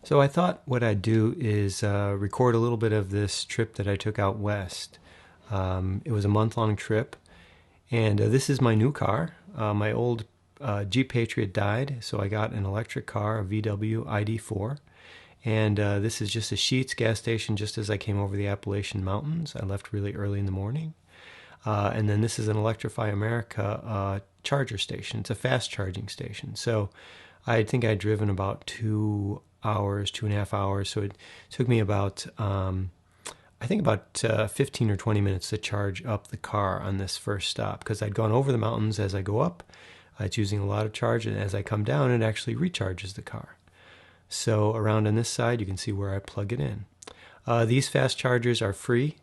So I thought what I'd do is record a little bit of this trip that I took out west. It was a month-long trip, and this is my new car. My old Jeep Patriot died, so I got an electric car, a VW ID4. And this is just a Sheetz gas station just as I came over the Appalachian Mountains. I left really early in the morning. And then this is an Electrify America charger station. It's a fast charging station. So I think I'd driven about 2 hours, 2.5 hours. So it took me about, I think about 15 or 20 minutes to charge up the car on this first stop because I'd gone over the mountains as I go up. It's using a lot of charge, and as I come down, it actually recharges the car. So around on this side, you can see where I plug it in. These fast chargers are free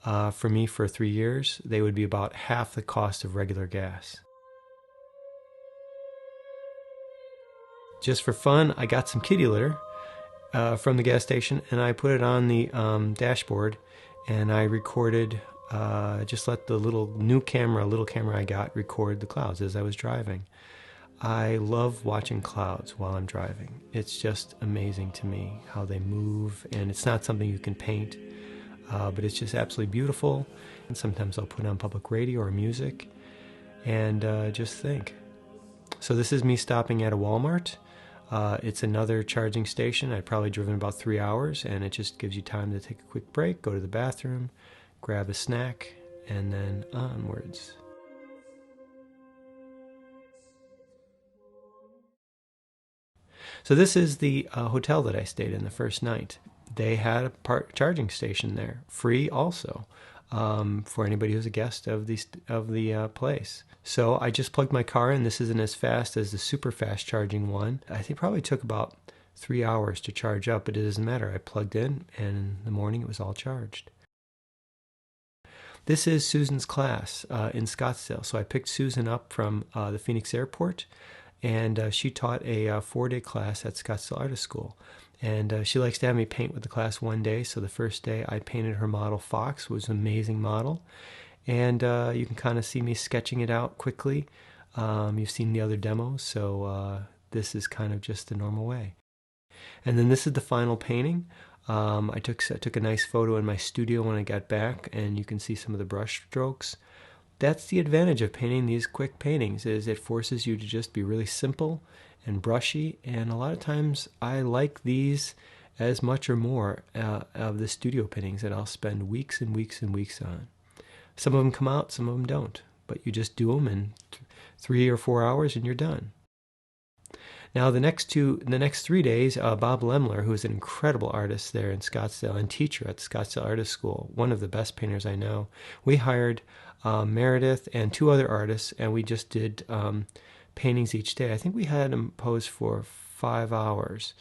for me for 3 years. They would be about half the cost of regular gas. Just for fun, I got some kitty litter from the gas station, and I put it on the dashboard, and I recorded, just let the little camera I got record the clouds as I was driving. I love watching clouds while I'm driving. It's just amazing to me how they move, and it's not something you can paint, but it's just absolutely beautiful. And sometimes I'll put on public radio or music and just think. So this is me stopping at a Walmart. It's another charging station. I'd probably driven about 3 hours, and it just gives you time to take a quick break, go to the bathroom, grab a snack, and then onwards. So this is the hotel that I stayed in the first night. They had a charging station there, free also, for anybody who's a guest of the place. So I just plugged my car in. This isn't as fast as the super fast charging one. I think it probably took about 3 hours to charge up, but it doesn't matter. I plugged in, and in the morning it was all charged. This is Susan's class in Scottsdale. So I picked Susan up from the Phoenix airport, and she taught a 4-day class at Scottsdale Artist School. And she likes to have me paint with the class one day. So the first day I painted her model Fox, who was an amazing model. And you can kind of see me sketching it out quickly. You've seen the other demos, so this is kind of just the normal way. And then this is the final painting. I took a nice photo in my studio when I got back, and you can see some of the brush strokes. That's the advantage of painting these quick paintings, is it forces you to just be really simple and brushy. And a lot of times I like these as much or more of the studio paintings that I'll spend weeks and weeks and weeks on. Some of them come out, some of them don't, but you just do them in 3 or 4 hours and you're done. Now the next 3 days, Bob Lemler, who is an incredible artist there in Scottsdale and teacher at Scottsdale Artist School, one of the best painters I know, we hired Meredith and 2 other artists, and we just did paintings each day. I think we had them pose for 5 hours.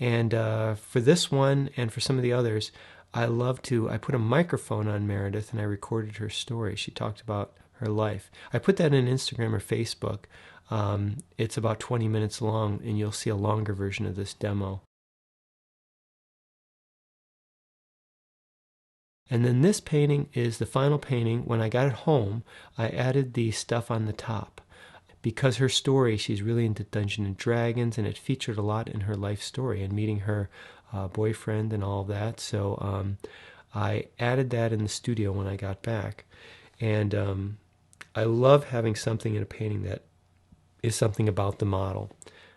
And for this one and for some of the others, I put a microphone on Meredith and I recorded her story. She talked about her life. I put that in Instagram or Facebook. It's about 20 minutes long, and you'll see a longer version of this demo. And then this painting is the final painting. When I got it home, I added the stuff on the top. Because her story, she's really into Dungeons and Dragons, and it featured a lot in her life story and meeting her boyfriend and all of that. So I added that in the studio when I got back. And I love having something in a painting that is something about the model.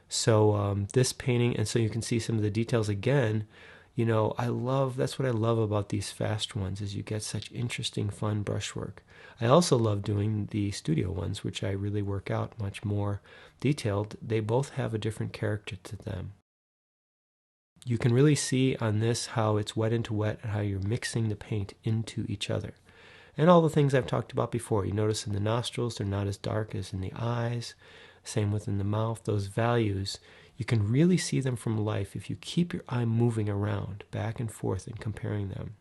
So this painting, and so you can see some of the details again. You know, that's what I love about these fast ones, is you get such interesting, fun brushwork. I also love doing the studio ones, which I really work out much more detailed. They both have a different character to them. You can really see on this how it's wet into wet and how you're mixing the paint into each other. And all the things I've talked about before. You notice in the nostrils, they're not as dark as in the eyes. Same within the mouth. Those values, you can really see them from life if you keep your eye moving around, back and forth, and comparing them.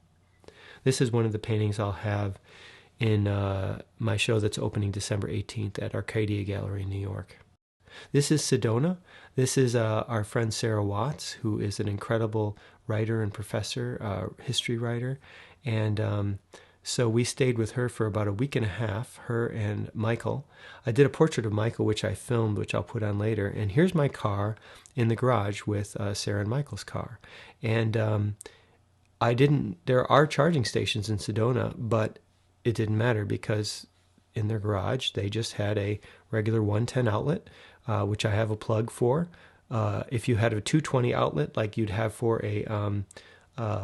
This is one of the paintings I'll have in my show that's opening December 18th at Arcadia Gallery in New York. This is Sedona. This is our friend Sarah Watts, who is an incredible writer and professor, history writer. And So we stayed with her for about a week and a half, her and Michael. I did a portrait of Michael, which I filmed, which I'll put on later. And here's my car in the garage with Sarah and Michael's car. And there are charging stations in Sedona, but it didn't matter because in their garage, they just had a regular 110 outlet, which I have a plug for. If you had a 220 outlet, like you'd have for a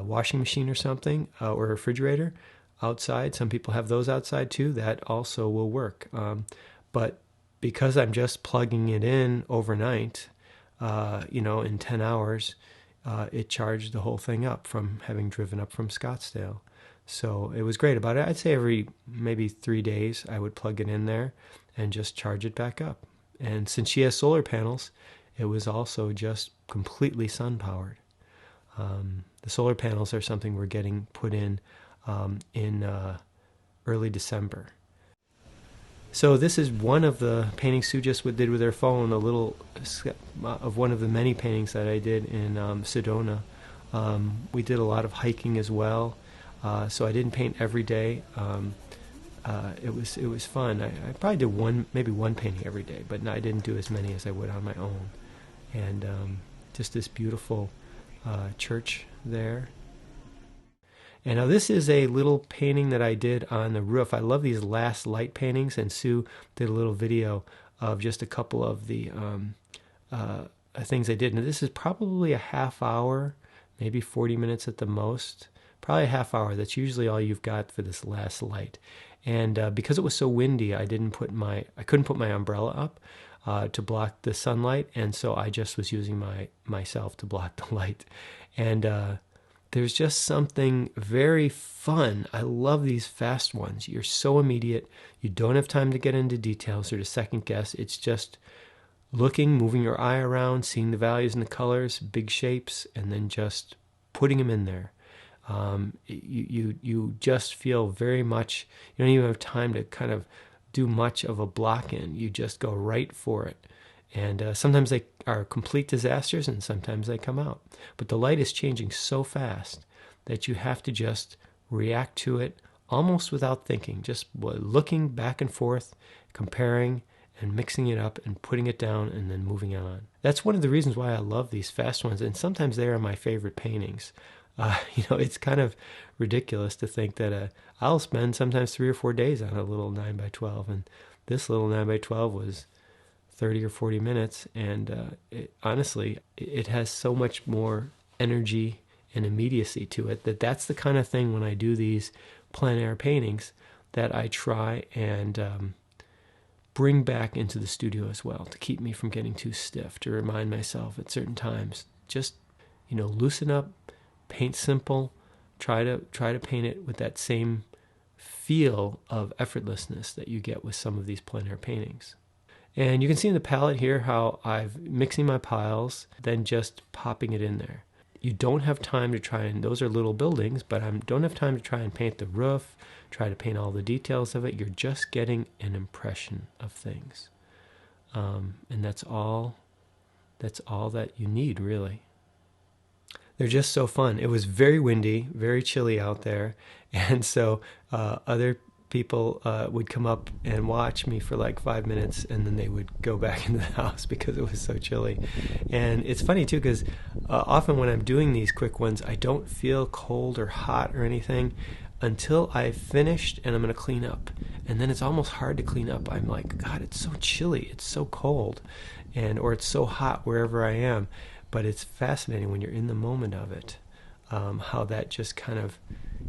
washing machine or something, or a refrigerator outside, some people have those outside too, that also will work. But because I'm just plugging it in overnight, in 10 hours, it charged the whole thing up from having driven up from Scottsdale. So it was great about it. I'd say every maybe 3 days I would plug it in there and just charge it back up. And since she has solar panels, it was also just completely sun powered. The solar panels are something we're getting put in early December. So this is one of the paintings Sue just did with her phone, a little of one of the many paintings that I did in Sedona. We did a lot of hiking as well, so I didn't paint every day. It was fun. I probably did maybe one painting every day, but I didn't do as many as I would on my own. And just this beautiful church there. And now this is a little painting that I did on the roof. I love these last light paintings, and Sue did a little video of just a couple of the things I did. And this is probably a half hour, maybe 40 minutes at the most. Probably a half hour. That's usually all you've got for this last light. And because it was so windy, I couldn't put my umbrella up to block the sunlight, and so I just was using myself to block the light. And there's just something very fun. I love these fast ones. You're so immediate. You don't have time to get into details or to second guess. It's just looking, moving your eye around, seeing the values and the colors, big shapes, and then just putting them in there. You just feel very much, you don't even have time to kind of do much of a block in. You just go right for it. And sometimes they are complete disasters, and sometimes they come out. But the light is changing so fast that you have to just react to it almost without thinking, just looking back and forth, comparing and mixing it up and putting it down and then moving on. That's one of the reasons why I love these fast ones, and sometimes they are my favorite paintings. It's kind of ridiculous to think that I'll spend sometimes 3 or 4 days on a little 9x12, and this little 9x12 was 30 or 40 minutes, and honestly, it has so much more energy and immediacy to it that's the kind of thing when I do these plein air paintings that I try and bring back into the studio as well, to keep me from getting too stiff, to remind myself at certain times, just loosen up, paint simple, try to paint it with that same feel of effortlessness that you get with some of these plein air paintings. And you can see in the palette here how I'm mixing my piles, then just popping it in there. You don't have time to try, and those are little buildings, but I don't have time to try and paint the roof, try to paint all the details of it. You're just getting an impression of things. And that's all that you need, really. They're just so fun. It was very windy, very chilly out there, and so other people would come up and watch me for like 5 minutes, and then they would go back into the house because it was so chilly. And it's funny too, because often when I'm doing these quick ones, I don't feel cold or hot or anything until I've finished and I'm going to clean up. And then it's almost hard to clean up. I'm like, God, it's so chilly, it's so cold, or it's so hot wherever I am. But it's fascinating when you're in the moment of it, how that just kind of,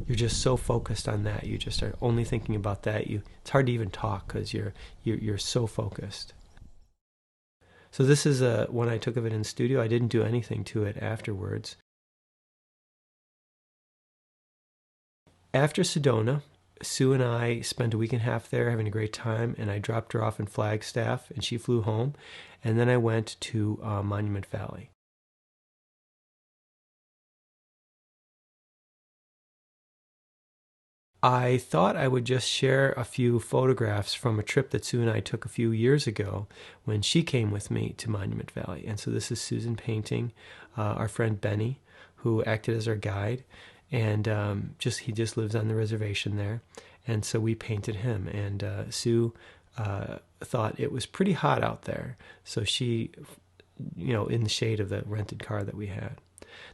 you're just so focused on that. You just are only thinking about that. It's hard to even talk because you're so focused. So this is one I took of it in studio. I didn't do anything to it afterwards. After Sedona, Sue and I spent a week and a half there having a great time, and I dropped her off in Flagstaff, and she flew home. And then I went to Monument Valley. I thought I would just share a few photographs from a trip that Sue and I took a few years ago when she came with me to Monument Valley. And so this is Susan painting our friend Benny, who acted as our guide. and he just lives on the reservation there. And so we painted him, and Sue thought it was pretty hot out there, so she, in the shade of the rented car that we had.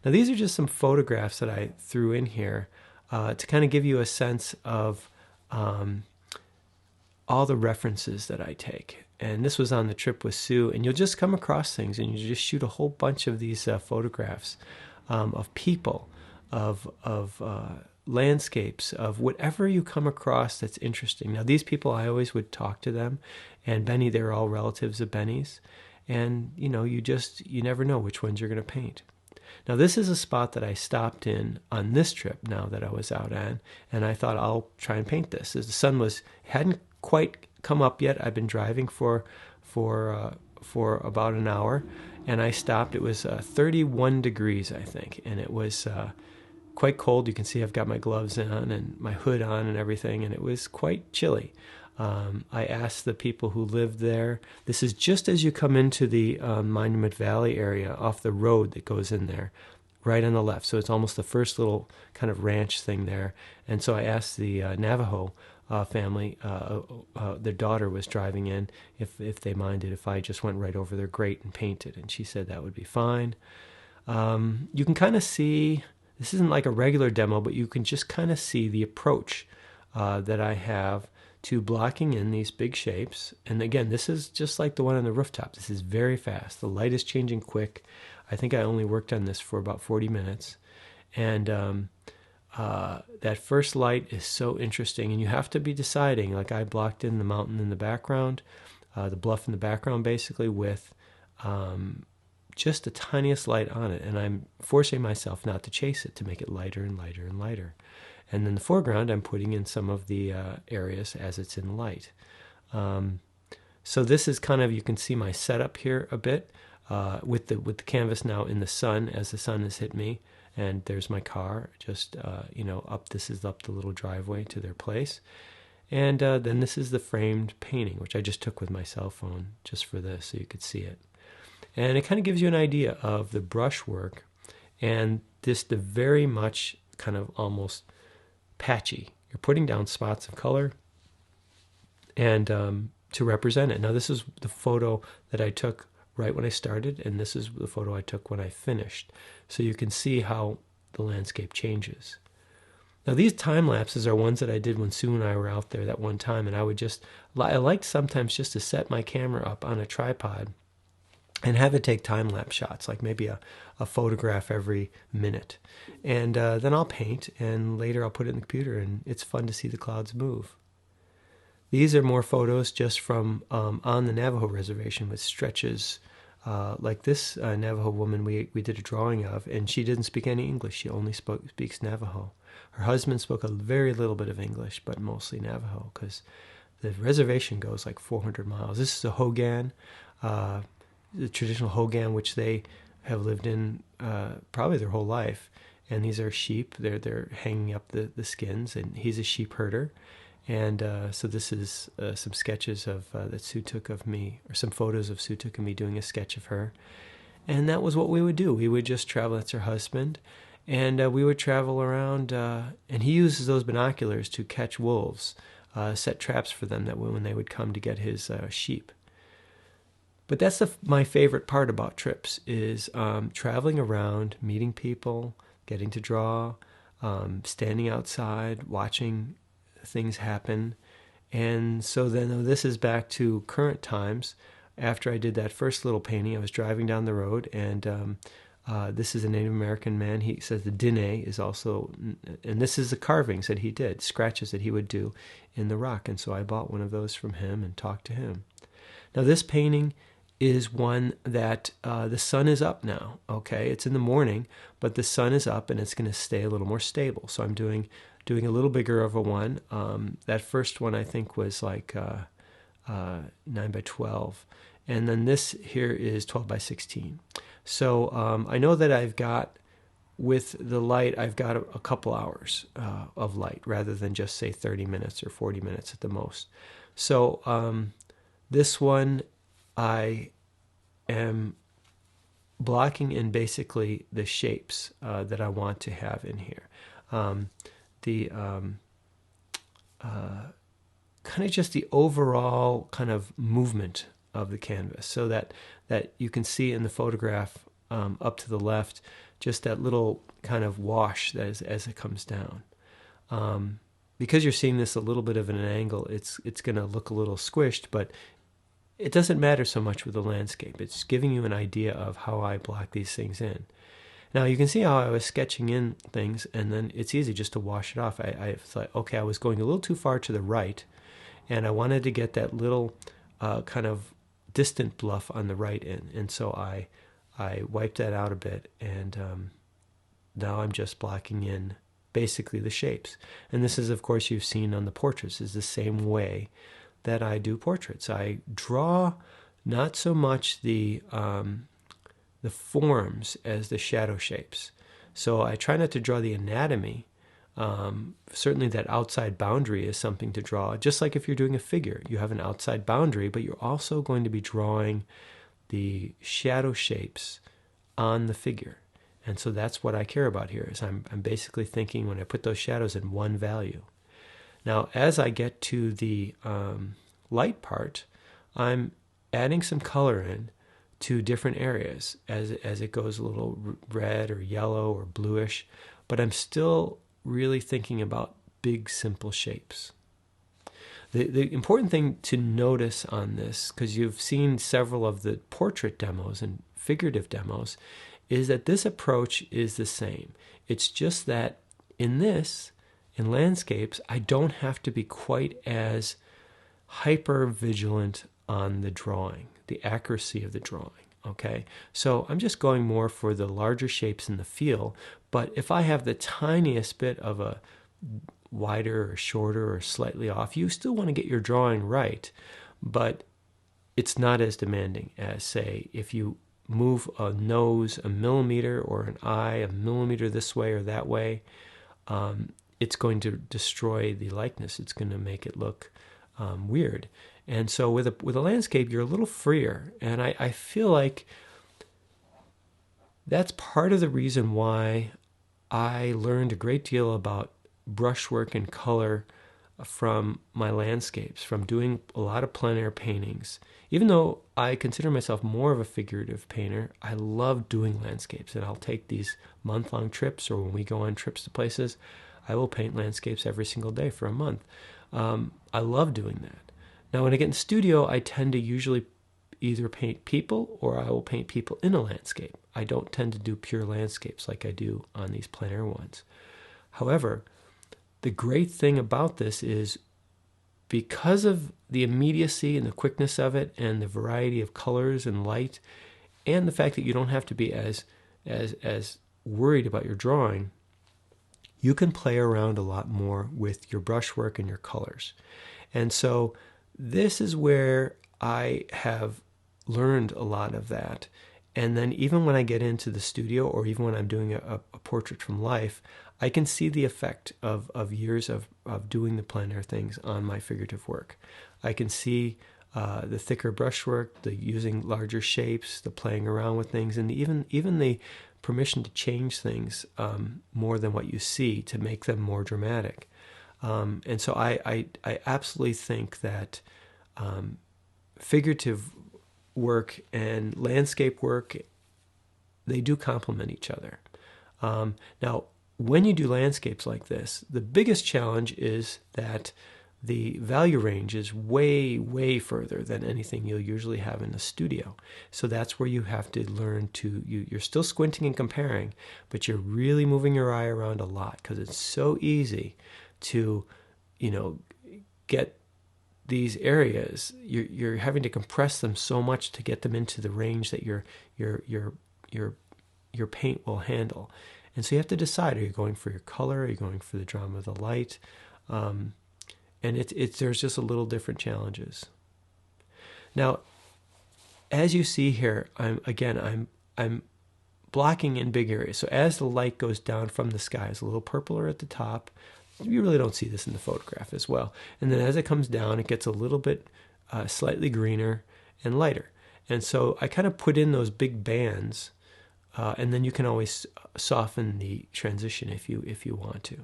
Now these are just some photographs that I threw in here to kind of give you a sense of all the references that I take. And this was on the trip with Sue, and you'll just come across things, and you just shoot a whole bunch of these photographs of people, of landscapes, of whatever you come across that's interesting. Now these people, I always would talk to them, and Benny, they're all relatives of Benny's, and you never know which ones you're going to paint. Now this is a spot that I stopped in on this trip now that I was out on, and I thought I'll try and paint this. As the sun hadn't quite come up yet. I've been driving for about an hour, and I stopped. It was 31 degrees, I think, and it was quite cold. You can see I've got my gloves on and my hood on and everything, and it was quite chilly. I asked the people who lived there. This is just as you come into the Monument Valley area off the road that goes in there, right on the left. So it's almost the first little kind of ranch thing there. And so I asked the Navajo family, their daughter was driving in, if they minded if I just went right over their grate and painted. And she said that would be fine. You can kind of see, this isn't like a regular demo, but you can just kind of see the approach that I have to blocking in these big shapes. And again, this is just like the one on the rooftop. This is very fast. The light is changing quick. I think I only worked on this for about 40 minutes. And that first light is so interesting. And you have to be deciding, like I blocked in the mountain in the background, the bluff in the background basically, with just the tiniest light on it. And I'm forcing myself not to chase it, to make it lighter and lighter and lighter. And then the foreground, I'm putting in some of the areas as it's in light. So this is kind of, you can see my setup here a bit with the canvas now in the sun as the sun has hit me. And there's my car just, up. This is up the little driveway to their place. And then this is the framed painting, which I just took with my cell phone just for this so you could see it. And it kind of gives you an idea of the brushwork and the very much kind of almost patchy. You're putting down spots of color and to represent it. Now this is the photo that I took right when I started, and this is the photo I took when I finished. So you can see how the landscape changes. Now these time lapses are ones that I did when Sue and I were out there that one time, and I liked sometimes just to set my camera up on a tripod and have it take time-lapse shots, like maybe a photograph every minute. And then I'll paint, and later I'll put it in the computer, and it's fun to see the clouds move. These are more photos just from on the Navajo reservation with stretches. Like this Navajo woman we did a drawing of, and she didn't speak any English. She only speaks Navajo. Her husband spoke a very little bit of English, but mostly Navajo, because the reservation goes like 400 miles. This is a Hogan, the traditional Hogan, which they have lived in probably their whole life. And these are sheep. They're hanging up the skins, and he's a sheep herder. And so this is some sketches of that Sue took of me, or some photos of Sue took of me doing a sketch of her. And that was what we would do. We would just travel. That's her husband. And we would travel around, and he uses those binoculars to catch wolves, set traps for them that when they would come to get his sheep. But that's my favorite part about trips is traveling around, meeting people, getting to draw, standing outside, watching things happen. And so then this is back to current times. After I did that first little painting, I was driving down the road, and this is a Native American man. He says the dine is also, and this is the carvings that he did, scratches that he would do in the rock. And so I bought one of those from him and talked to him. Now this painting is one that the sun is up now, okay? It's in the morning, but the sun is up, and it's going to stay a little more stable. So I'm doing a little bigger of a one. That first one I think was like 9 by 12. And then this here is 12 by 16. So I know that I've got, with the light, I've got a couple hours of light rather than just say 30 minutes or 40 minutes at the most. So this one I am blocking in basically the shapes that I want to have in here. the kind of just the overall kind of movement of the canvas, so that you can see in the photograph up to the left just that little kind of wash that is as it comes down. Because you're seeing this a little bit of an angle, it's going to look a little squished, but it doesn't matter so much with the landscape. It's giving you an idea of how I block these things in. Now you can see how I was sketching in things, and then it's easy just to wash it off. I thought, okay, I was going a little too far to the right, and I wanted to get that little kind of distant bluff on the right in, and so I wiped that out a bit, and now I'm just blocking in basically the shapes. And this is, of course, you've seen on the portraits, is the same way that I do portraits. I draw not so much the forms as the shadow shapes. So I try not to draw the anatomy. Certainly that outside boundary is something to draw. Just like if you're doing a figure, you have an outside boundary, but you're also going to be drawing the shadow shapes on the figure. And so that's what I care about here, is I'm basically thinking when I put those shadows in one value. Now, as I get to the light part, I'm adding some color in to different areas as it goes a little red or yellow or bluish, but I'm still really thinking about big, simple shapes. The important thing to notice on this, because you've seen several of the portrait demos and figurative demos, is that this approach is the same. It's just that in landscapes, I don't have to be quite as hyper vigilant on the drawing, the accuracy of the drawing. Okay, so I'm just going more for the larger shapes in the feel, but if I have the tiniest bit of a wider or shorter or slightly off, you still want to get your drawing right, but it's not as demanding as, say, if you move a nose a millimeter or an eye a millimeter this way or that way, it's going to destroy the likeness. It's going to make it look weird. And so with a landscape, you're a little freer. And I feel like that's part of the reason why I learned a great deal about brushwork and color from my landscapes, from doing a lot of plein air paintings. Even though I consider myself more of a figurative painter, I love doing landscapes. And I'll take these month-long trips, or when we go on trips to places, I will paint landscapes every single day for a month. I love doing that. Now, when I get in the studio, I tend to usually either paint people or I will paint people in a landscape. I don't tend to do pure landscapes like I do on these plein air ones. However, the great thing about this is because of the immediacy and the quickness of it and the variety of colors and light and the fact that you don't have to be as worried about your drawing, you can play around a lot more with your brushwork and your colors. And so this is where I have learned a lot of that. And then even when I get into the studio, or even when I'm doing a portrait from life, I can see the effect of years of doing the plein air things on my figurative work. I can see the thicker brushwork, the using larger shapes, the playing around with things, and even the permission to change things more than what you see to make them more dramatic. And so I absolutely think that figurative work and landscape work, they do complement each other. Now, when you do landscapes like this, the biggest challenge is that the value range is way, way further than anything you'll usually have in a studio. So that's where you have to learn to, you're still squinting and comparing, but you're really moving your eye around a lot, because it's so easy to, get these areas. You're having to compress them so much to get them into the range that your paint will handle. And so you have to decide, are you going for your color? Are you going for the drama of the light? And there's just a little different challenges. Now, as you see here, I'm blocking in big areas. So as the light goes down from the sky, it's a little purpler at the top. You really don't see this in the photograph as well. And then as it comes down, it gets a little bit slightly greener and lighter. And so I kind of put in those big bands And then you can always soften the transition if you want to.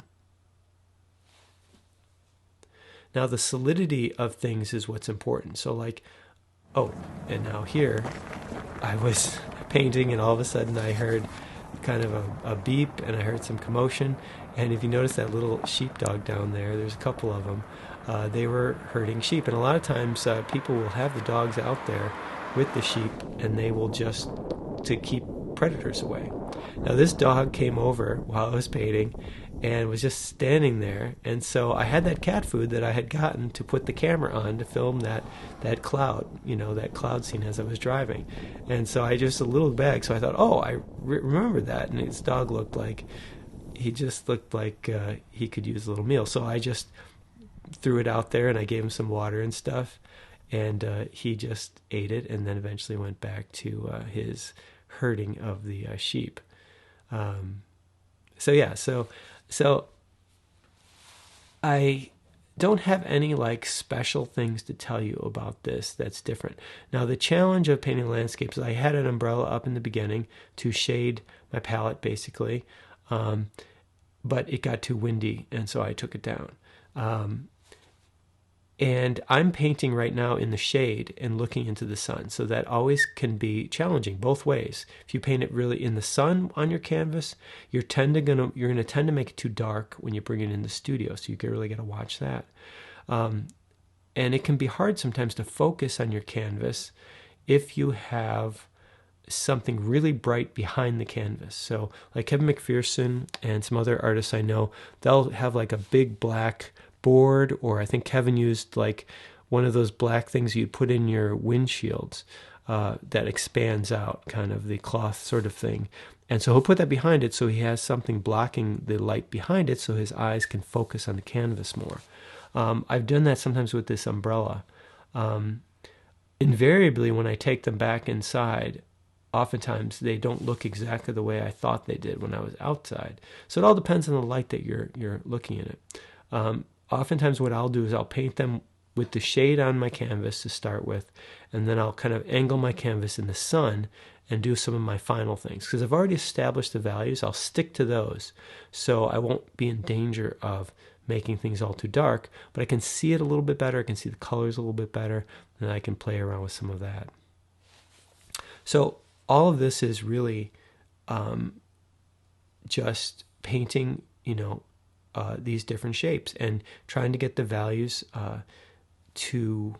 Now the solidity of things is what's important. So like, oh, and now here, I was painting and all of a sudden I heard kind of a beep and I heard some commotion. And if you notice that little sheepdog down there, there's a couple of them. They were herding sheep. And a lot of times people will have the dogs out there with the sheep and they will just to keep predators away. Now this dog came over while I was painting and was just standing there, and so I had that cat food that I had gotten to put the camera on to film that cloud, that cloud scene as I was driving. And so I just a little bag, so I thought, oh, I remember that. And his dog looked like he could use a little meal. So I just threw it out there and I gave him some water and stuff, and he just ate it and then eventually went back to his herding of the sheep. So I don't have any like special things to tell you about this that's different. Now the challenge of painting landscapes, I had an umbrella up in the beginning to shade my palette basically, but it got too windy and so I took it down. And I'm painting right now in the shade and looking into the sun. So that always can be challenging both ways. If you paint it really in the sun on your canvas, you're going to tend to make it too dark when you bring it in the studio. So you really got to watch that. And it can be hard sometimes to focus on your canvas if you have something really bright behind the canvas. So like Kevin McPherson and some other artists I know, they'll have like a big black board, or I think Kevin used like one of those black things you put in your windshields that expands out, kind of the cloth sort of thing. And so he'll put that behind it so he has something blocking the light behind it so his eyes can focus on the canvas more. I've done that sometimes with this umbrella. Invariably, when I take them back inside, oftentimes they don't look exactly the way I thought they did when I was outside. So it all depends on the light that you're looking at it. Oftentimes what I'll do is I'll paint them with the shade on my canvas to start with, and then I'll kind of angle my canvas in the sun and do some of my final things. Because I've already established the values, I'll stick to those, so I won't be in danger of making things all too dark, but I can see it a little bit better, I can see the colors a little bit better, and I can play around with some of that. So all of this is really just painting, these different shapes and trying to get the values to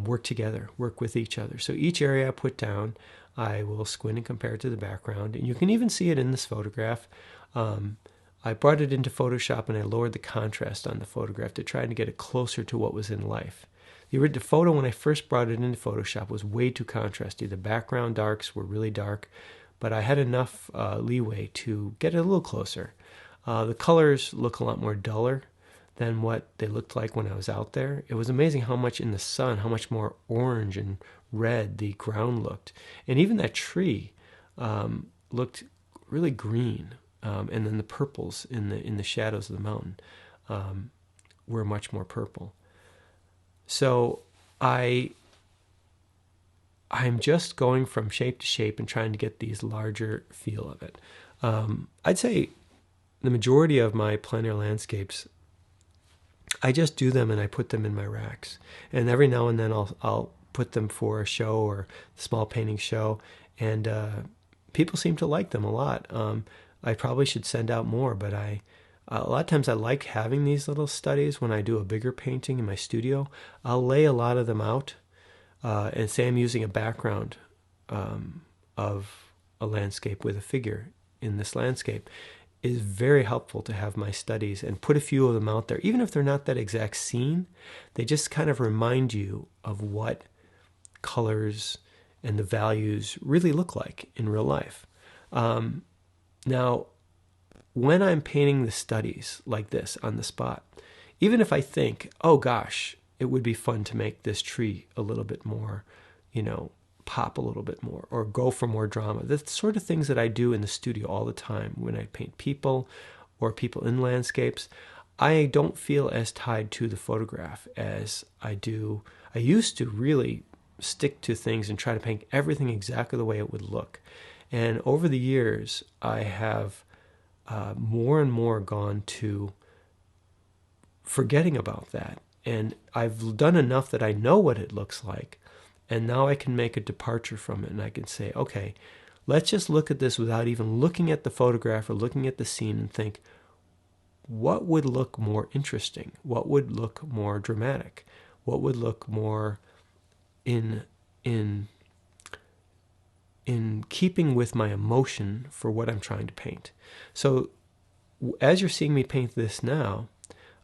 work together, work with each other. So each area I put down, I will squint and compare it to the background. And you can even see it in this photograph. I brought it into Photoshop and I lowered the contrast on the photograph to try to get it closer to what was in life. The photo, when I first brought it into Photoshop, was way too contrasty. The background darks were really dark, but I had enough leeway to get it a little closer. The colors look a lot more duller than what they looked like when I was out there. It was amazing how much in the sun, how much more orange and red the ground looked. And even that tree looked really green. And then the purples in the shadows of the mountain were much more purple. So I'm just going from shape to shape and trying to get these larger feel of it. I'd say the majority of my plein air landscapes, I just do them and I put them in my racks. And every now and then I'll put them for a show or a small painting show, and people seem to like them a lot. I probably should send out more, but a lot of times I like having these little studies when I do a bigger painting in my studio. I'll lay a lot of them out and say I'm using a background of a landscape with a figure in this landscape. Is very helpful to have my studies and put a few of them out there. Even if they're not that exact scene, they just kind of remind you of what colors and the values really look like in real life. Now, when I'm painting the studies like this on the spot, even if I think, oh gosh, it would be fun to make this tree a little bit more, pop a little bit more or go for more drama. That's the sort of things that I do in the studio all the time when I paint people or people in landscapes. I don't feel as tied to the photograph as I do. I used to really stick to things and try to paint everything exactly the way it would look. And over the years, I have more and more gone to forgetting about that. And I've done enough that I know what it looks like. And now I can make a departure from it. And I can say, okay, let's just look at this without even looking at the photograph or looking at the scene and think, what would look more interesting? What would look more dramatic? What would look more in keeping with my emotion for what I'm trying to paint? So as you're seeing me paint this now,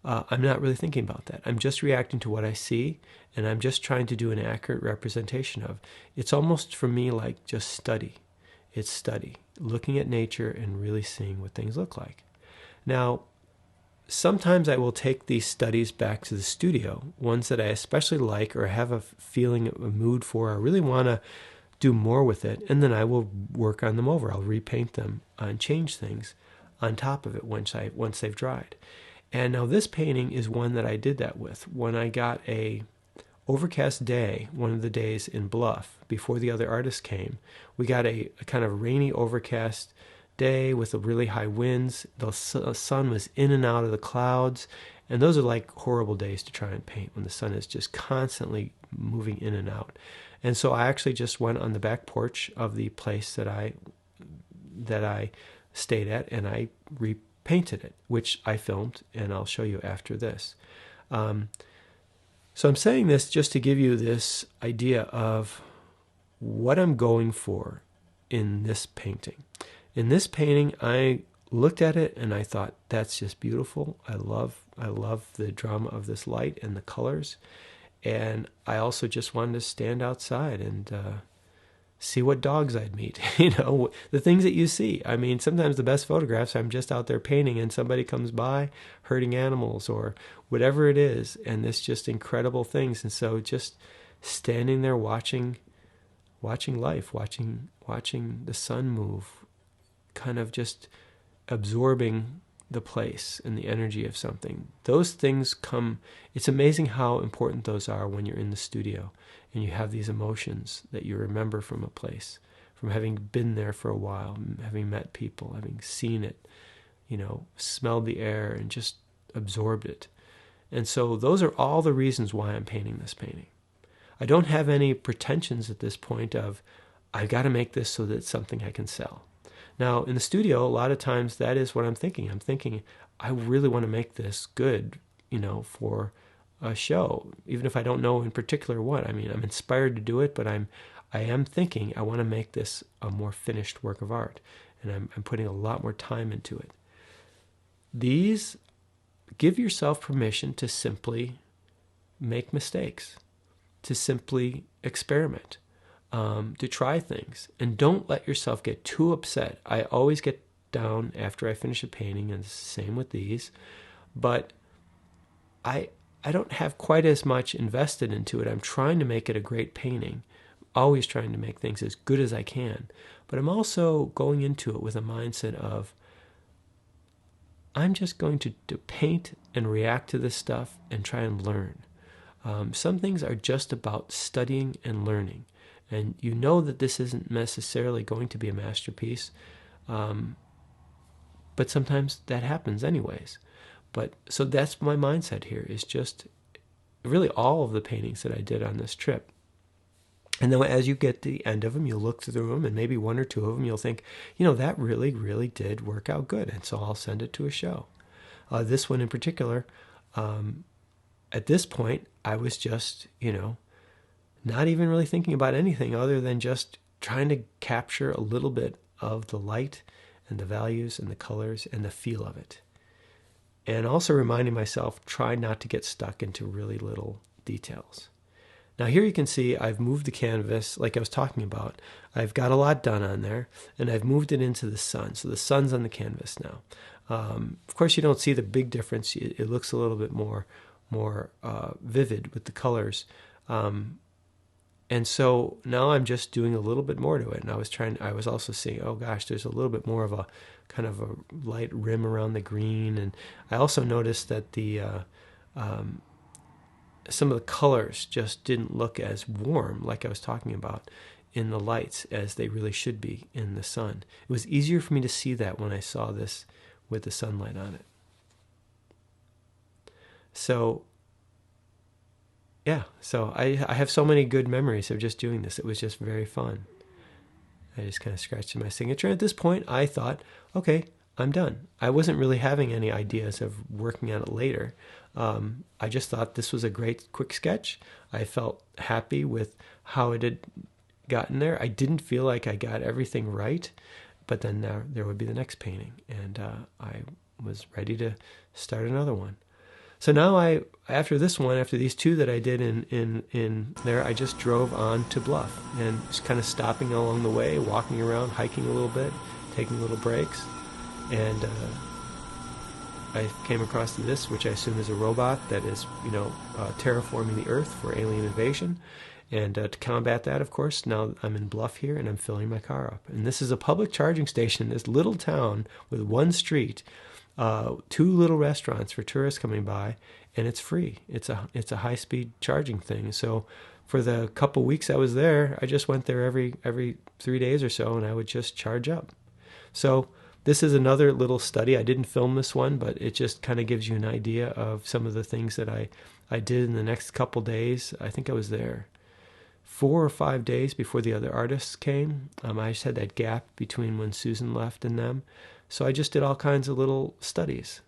I'm not really thinking about that. I'm just reacting to what I see, and I'm just trying to do an accurate representation of. It's almost for me like just study. It's study, looking at nature and really seeing what things look like. Now, sometimes I will take these studies back to the studio, ones that I especially like or have a feeling, a mood for, or really want to do more with it, and then I will work on them over. I'll repaint them and change things on top of it once they've dried. And now this painting is one that I did that with when I got a overcast day, one of the days in Bluff, before the other artists came. We got a kind of rainy overcast day with the really high winds. The sun was in and out of the clouds, and those are like horrible days to try and paint when the sun is just constantly moving in and out. And so I actually just went on the back porch of the place that I stayed at, and I repainted it, which I filmed, and I'll show you after this. So I'm saying this just to give you this idea of what I'm going for in this painting. In this painting, I looked at it and I thought, that's just beautiful. I love the drama of this light and the colors. And I also just wanted to stand outside and see what dogs I'd meet. You know, the things that you see. I mean, sometimes the best photographs, I'm just out there painting and somebody comes by hurting animals or whatever it is. And it's just incredible things. And so just standing there watching life, watching the sun move, kind of just absorbing the place and the energy of something. Those things come, it's amazing how important those are when you're in the studio and you have these emotions that you remember from a place, from having been there for a while, having met people, having seen it, you know, smelled the air and just absorbed it. And so those are all the reasons why I'm painting this painting. I don't have any pretensions at this point of, I've got to make this so that it's something I can sell. Now, in the studio, a lot of times that is what I'm thinking. I'm thinking, I really want to make this good, you know, for a show, even if I don't know in particular what. I mean, I'm inspired to do it, but I am thinking I want to make this a more finished work of art, and I'm putting a lot more time into it. These, give yourself permission to simply make mistakes, to simply experiment. To try things, and don't let yourself get too upset. I always get down after I finish a painting, and it's the same with these, but I don't have quite as much invested into it. I'm trying to make it a great painting, always trying to make things as good as I can, but I'm also going into it with a mindset of, I'm just going to paint and react to this stuff and try and learn. Some things are just about studying and learning. And you know that this isn't necessarily going to be a masterpiece, but sometimes that happens anyways. But so that's my mindset here, is just really all of the paintings that I did on this trip. And then as you get to the end of them, you'll look through them, and maybe one or two of them you'll think, you know, that really, really did work out good. And so I'll send it to a show. This one in particular, at this point, I was just, you know, not even really thinking about anything other than just trying to capture a little bit of the light and the values and the colors and the feel of it. And also reminding myself, try not to get stuck into really little details. Now here you can see I've moved the canvas, like I was talking about. I've got a lot done on there, and I've moved it into the sun. So the sun's on the canvas now. Of course, you don't see the big difference. It looks a little bit more vivid with the colors. And so now I'm just doing a little bit more to it. And I was also seeing, oh gosh, there's a little bit more of a kind of a light rim around the green. And I also noticed that some of the colors just didn't look as warm, like I was talking about, in the lights as they really should be in the sun. It was easier for me to see that when I saw this with the sunlight on it. So yeah, so I have so many good memories of just doing this. It was just very fun. I just kind of scratched my signature. At this point, I thought, okay, I'm done. I wasn't really having any ideas of working on it later. I just thought this was a great quick sketch. I felt happy with how it had gotten there. I didn't feel like I got everything right, but then there would be the next painting, and I was ready to start another one. So now after this one, after these two that I did in there, I just drove on to Bluff and just kind of stopping along the way, walking around, hiking a little bit, taking little breaks. And I came across this, which I assume is a robot that is, terraforming the Earth for alien invasion. And to combat that, of course, now I'm in Bluff here and I'm filling my car up. And this is a public charging station in this little town with one street. Two little restaurants for tourists coming by, and it's free. It's a high-speed charging thing. So for the couple weeks I was there, I just went there every 3 days or so, and I would just charge up. So this is another little study. I didn't film this one, but it just kind of gives you an idea of some of the things that I did in the next couple days. I think I was there 4 or 5 days before the other artists came. I just had that gap between when Susan left and them. So I just did all kinds of little studies.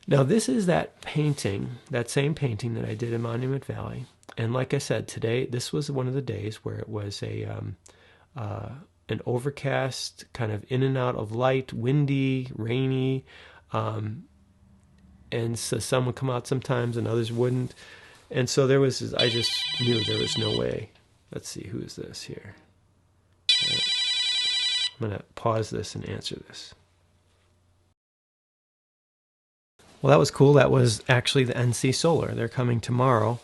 Now this is that painting, that same painting that I did in Monument Valley. And like I said, today, this was one of the days where it was an overcast, kind of in and out of light, windy, rainy. And so some would come out sometimes and others wouldn't. And so I just knew there was no way. Let's see, who is this here? I'm going to pause this and answer this. Well, that was cool. That was actually the NC Solar. They're coming tomorrow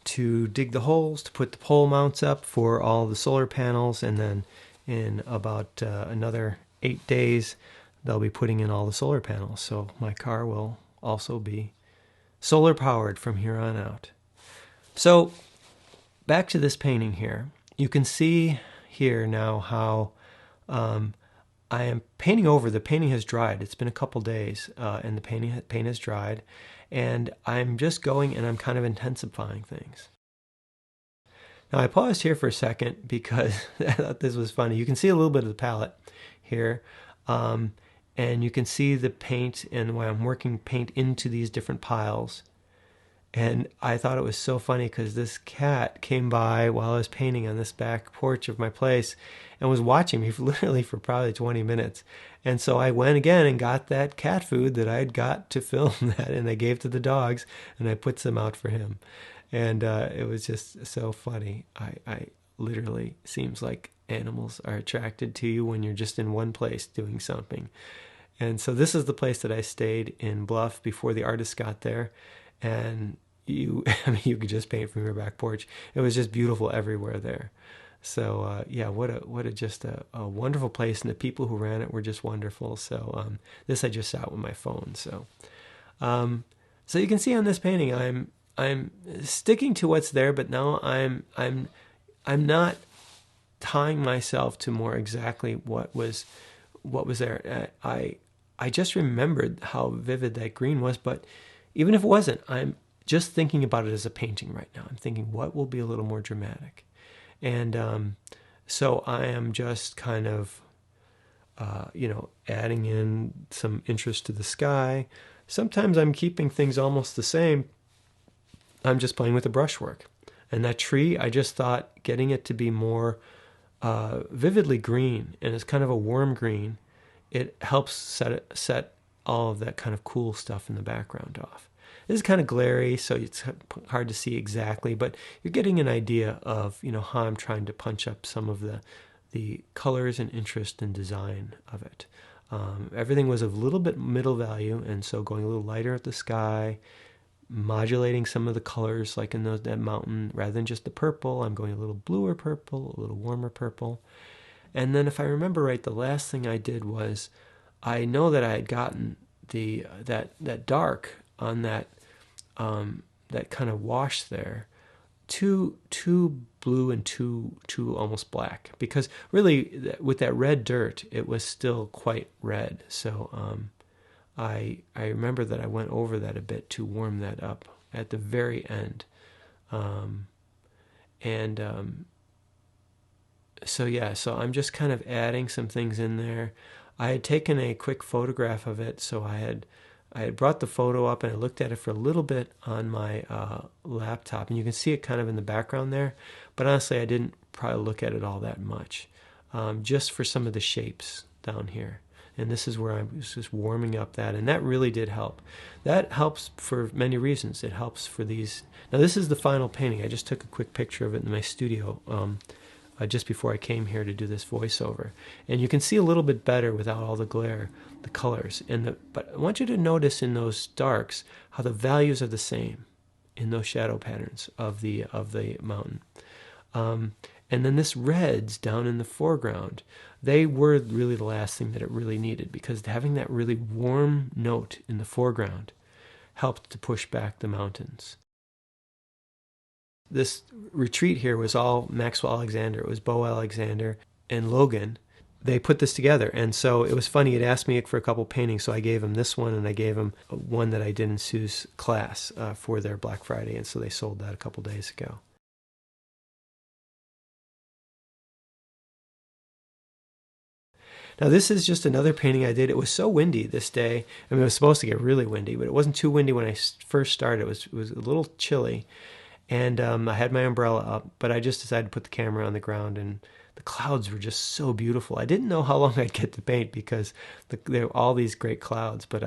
to dig the holes, to put the pole mounts up for all the solar panels, and then in about another 8 days, they'll be putting in all the solar panels. So my car will also be solar powered from here on out. So back to this painting here. You can see here now how I am painting over. The painting has dried. It's been a couple days, and the paint has dried. And I'm just going and I'm kind of intensifying things. Now I paused here for a second because I thought this was funny. You can see a little bit of the palette here. And you can see the paint and when I'm working paint into these different piles. And I thought it was so funny because this cat came by while I was painting on this back porch of my place and was watching me literally for probably 20 minutes. And so I went again and got that cat food that I had got to film that, and I gave to the dogs, and I put some out for him. And it was just so funny. I literally, seems like animals are attracted to you when you're just in one place doing something. And so this is the place that I stayed in Bluff before the artists got there. And you could just paint from your back porch. It was just beautiful everywhere there. So yeah, what a wonderful place, and the people who ran it were just wonderful. So this I just shot with my phone. So so you can see on this painting, I'm sticking to what's there, but now I'm not tying myself to more exactly what was there. I just remembered how vivid that green was, but even if it wasn't, I'm just thinking about it as a painting right now. I'm thinking, what will be a little more dramatic? And so I am just kind of, adding in some interest to the sky. Sometimes I'm keeping things almost the same. I'm just playing with the brushwork. And that tree, I just thought getting it to be more vividly green, and it's kind of a warm green, it helps set all of that kind of cool stuff in the background off. This is kind of glary, so it's hard to see exactly, but you're getting an idea of how I'm trying to punch up some of the colors and interest and design of it. Everything was a little bit middle value, and so going a little lighter at the sky, modulating some of the colors like in that mountain. Rather than just the purple, I'm going a little bluer purple, a little warmer purple. And then if I remember right, the last thing I did was, I know that I had gotten that dark on that that kind of wash there, too blue and too almost black, because really with that red dirt it was still quite red. So I remember that I went over that a bit to warm that up at the very end. So yeah, so I'm just kind of adding some things in there. I had taken a quick photograph of it, so I had brought the photo up and I looked at it for a little bit on my laptop, and you can see it kind of in the background there. But honestly, I didn't probably look at it all that much, just for some of the shapes down here. And this is where I was just warming up that, and that really did help. That helps for many reasons. It helps for these. Now this is the final painting. I just took a quick picture of it in my studio just before I came here to do this voiceover. And you can see a little bit better without all the glare, the colors. But I want you to notice in those darks how the values are the same in those shadow patterns of the mountain. And then this reds down in the foreground, they were really the last thing that it really needed, because having that really warm note in the foreground helped to push back the mountains. This retreat here was all Maxwell Alexander. It was Bo Alexander and Logan. They put this together, and so it was funny. He'd asked me for a couple paintings, so I gave him this one, and I gave him one that I did in Sue's class for their Black Friday, and so they sold that a couple days ago. Now this is just another painting I did. It was so windy this day. I mean, it was supposed to get really windy, but it wasn't too windy when I first started. It was a little chilly, and I had my umbrella up, but I just decided to put the camera on the ground, and the clouds were just so beautiful. I didn't know how long I'd get to paint, because there were all these great clouds, but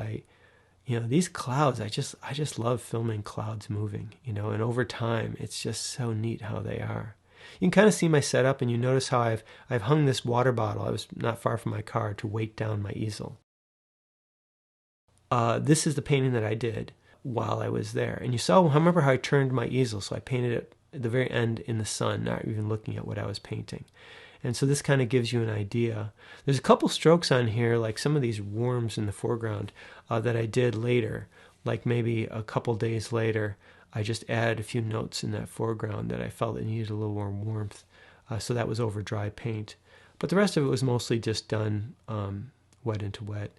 these clouds, I just love filming clouds moving, and over time, it's just so neat how they are. You can kind of see my setup, and you notice how I've hung this water bottle. I was not far from my car to weight down my easel. This is the painting that I did while I was there. And I remember how I turned my easel, so I painted it at the very end in the sun, not even looking at what I was painting. And so this kind of gives you an idea. There's a couple strokes on here, like some of these worms in the foreground, that I did later, like maybe a couple days later. I just added a few notes in that foreground that I felt it needed a little more warmth. So that was over dry paint. But the rest of it was mostly just done wet into wet.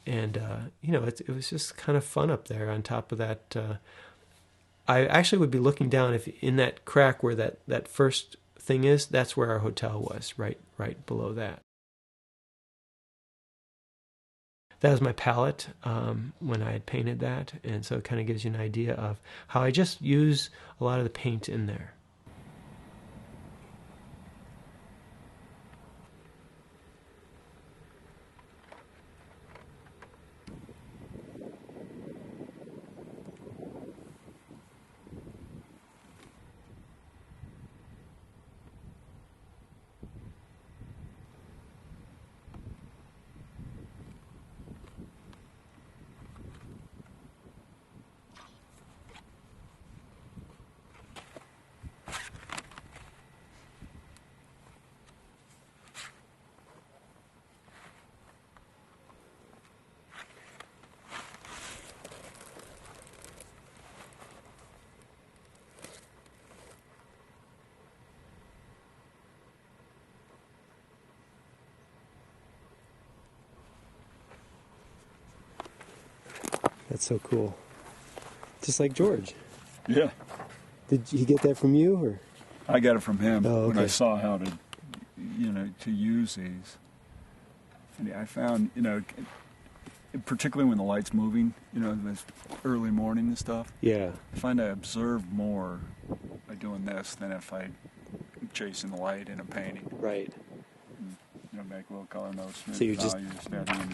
It was just kind of fun up there. On top of that, I actually would be looking down if in that crack where that first thing is, that's where our hotel was, right below that. That was my palette when I had painted that, and so it kind of gives you an idea of how I just use a lot of the paint in there. That's so cool. Just like George. Yeah. Did he get that from you, or? I got it from him when I okay. saw how to use these. And I found, particularly when the light's moving, this early morning and stuff. Yeah. I find I observe more by doing this than if I'm chasing the light in a painting. Right. Make little color notes. So you just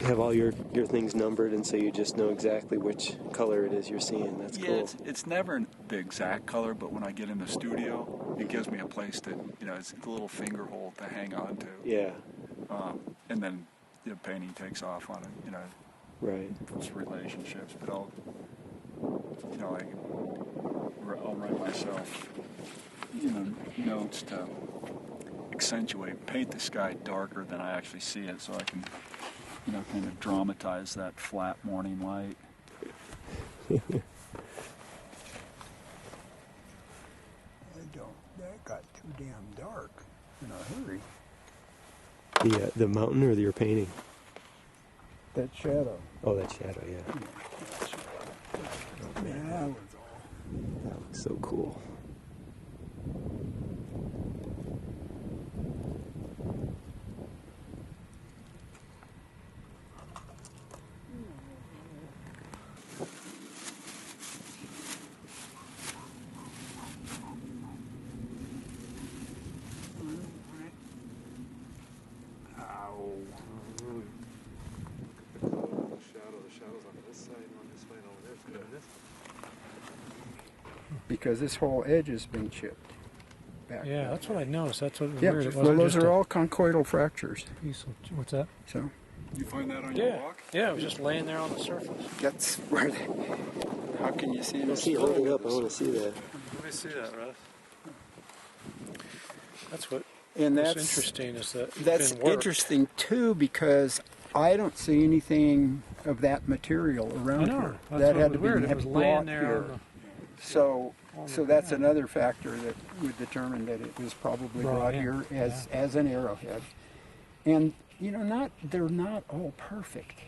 have all your things numbered, and so you just know exactly which color it is you're seeing. That's cool. It's never the exact color, but when I get in the studio, it gives me a place to, it's a little finger hole to hang on to. Yeah. And then the painting takes off on it, Right. It's relationships, but I'll write myself, notes to paint the sky darker than I actually see it, so I can, kind of dramatize that flat morning light. them dark in a hurry. The mountain or your painting? That shadow. Oh, that shadow, yeah. Oh, man, that was all. That looks so cool. Because this whole edge has been chipped back. Yeah, that's what I noticed. That's what was Yeah, weird. It well, wasn't those just are a all conchoidal fractures. piece of, what's that? So You find that on your Yeah, walk? yeah. It was just laying there on the surface. that's where. How can you see this? See, hold it up. I want to see that. Let me see that, Russ. That's what. And What's that's interesting is that it's that's been worked. interesting too, because I don't see anything of that material I around know. here. That's That what had to was weird. be It was brought laying there here. on the. So on so the that's ground. another factor that would determine that it was probably Brought brought in, here as an arrowhead. And you know, they're not all perfect.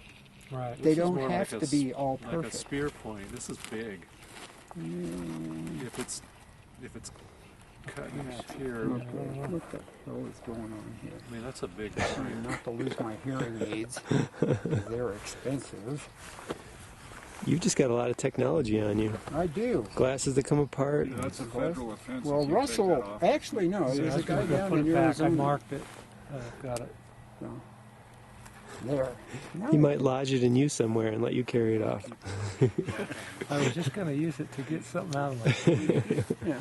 Right. They This is don't more have like to be all like a perfect. spear point. This is big. If it's cut in half here, Okay, what the hell is going on here? I mean that's a big Trying point. not to lose my hearing aids because they're expensive. You've just got a lot of technology on you. I do. Glasses that come apart. Yeah, that's a federal offense. Well, if you take Russell, that off. actually, no, See, I there's a was guy gonna go down put in it back. I Arizona. marked it. Got it. So, there. No, He might lodge it in you somewhere and let you carry it off. I was just gonna use it to get something out of my. yeah.